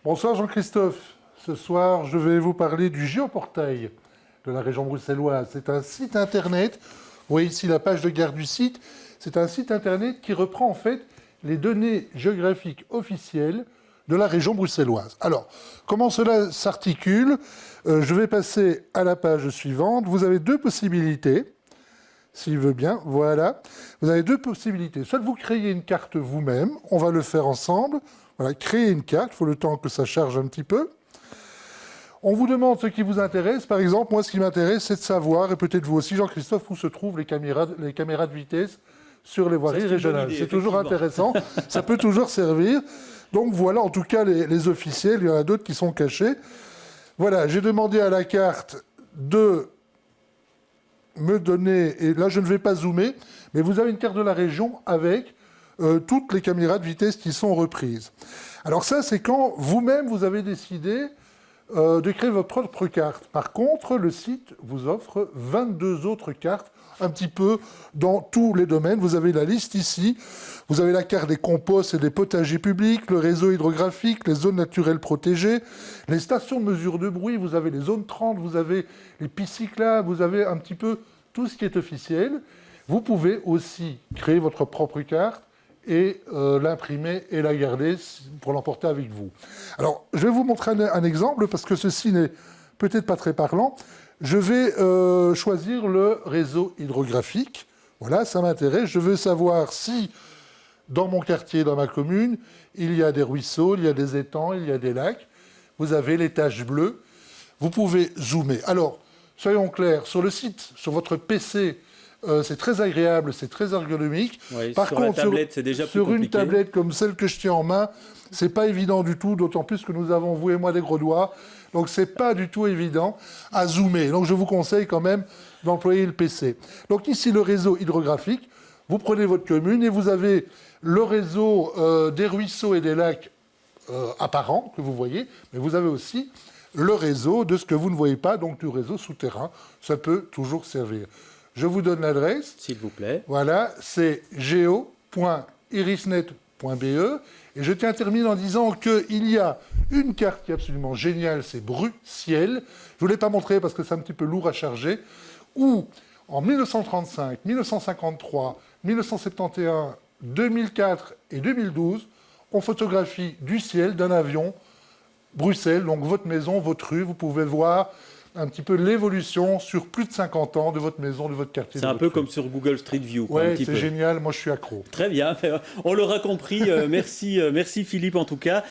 Bonsoir Jean-Christophe. Ce soir, je vais vous parler du Géoportail de la région bruxelloise. C'est un site internet. Vous voyez ici la page de garde du site. C'est un site internet qui reprend en fait les données géographiques officielles de la région bruxelloise. Alors, comment cela s'articule? Je vais passer à la page suivante. Vous avez deux possibilités. S'il veut bien, voilà. Vous avez deux possibilités. Soit vous créez une carte vous-même, on va le faire ensemble. Voilà, créer une carte, il faut le temps que ça charge un petit peu. On vous demande ce qui vous intéresse. Par exemple, moi, ce qui m'intéresse, c'est de savoir, et peut-être vous aussi, Jean-Christophe, où se trouvent les caméras de vitesse sur les voiries régionales. C'est toujours intéressant, ça peut toujours servir. Donc voilà, en tout cas, les officiels, il y en a d'autres qui sont cachés. Voilà, j'ai demandé à la carte de me donner, et là je ne vais pas zoomer, mais vous avez une carte de la région avec toutes les caméras de vitesse qui sont reprises. Alors ça, c'est quand vous-même vous avez décidé de créer votre propre carte. Par contre, le site vous offre 22 autres cartes, un petit peu dans tous les domaines. Vous avez la liste ici. Vous avez la carte des composts et des potagers publics, le réseau hydrographique, les zones naturelles protégées, les stations de mesure de bruit, vous avez les zones 30, vous avez les pistes cyclables, vous avez un petit peu tout ce qui est officiel. Vous pouvez aussi créer votre propre carte et l'imprimer et la garder pour l'emporter avec vous. Alors, je vais vous montrer un exemple, parce que ceci n'est peut-être pas très parlant. Je vais choisir le réseau hydrographique. Voilà, ça m'intéresse. Je veux savoir si, dans mon quartier, dans ma commune, il y a des ruisseaux, il y a des étangs, il y a des lacs. Vous avez les taches bleues. Vous pouvez zoomer. Alors, soyons clairs, sur le site, sur votre PC, c'est très agréable, c'est très ergonomique. Oui, Par contre, la tablette, c'est déjà plus sur une compliqué. tablette comme celle que je tiens en main, c'est pas évident du tout, d'autant plus que nous avons, vous et moi, des gros doigts. Donc, c'est pas du tout évident à zoomer. Donc, je vous conseille quand même d'employer le PC. Donc, ici, le réseau hydrographique. Vous prenez votre commune et vous avez le réseau des ruisseaux et des lacs apparents que vous voyez, mais vous avez aussi le réseau de ce que vous ne voyez pas, donc du réseau souterrain. Ça peut toujours servir. Je vous donne l'adresse. S'il vous plaît. Voilà, c'est geo.irisnet.be. Et je tiens à terminer en disant qu'il y a une carte qui est absolument géniale, c'est Bruxelles. Je ne vous l'ai pas montré parce que c'est un petit peu lourd à charger, où en 1935, 1953, 1971, 2004 et 2012, on photographie du ciel d'un avion Bruxelles, donc votre maison, votre rue. Vous pouvez voir un petit peu l'évolution sur plus de 50 ans de votre maison, de votre quartier. C'est un peu comme sur Google Street View. Oui, c'est génial. Moi, je suis accro. Très bien. On l'aura compris. Merci Philippe en tout cas.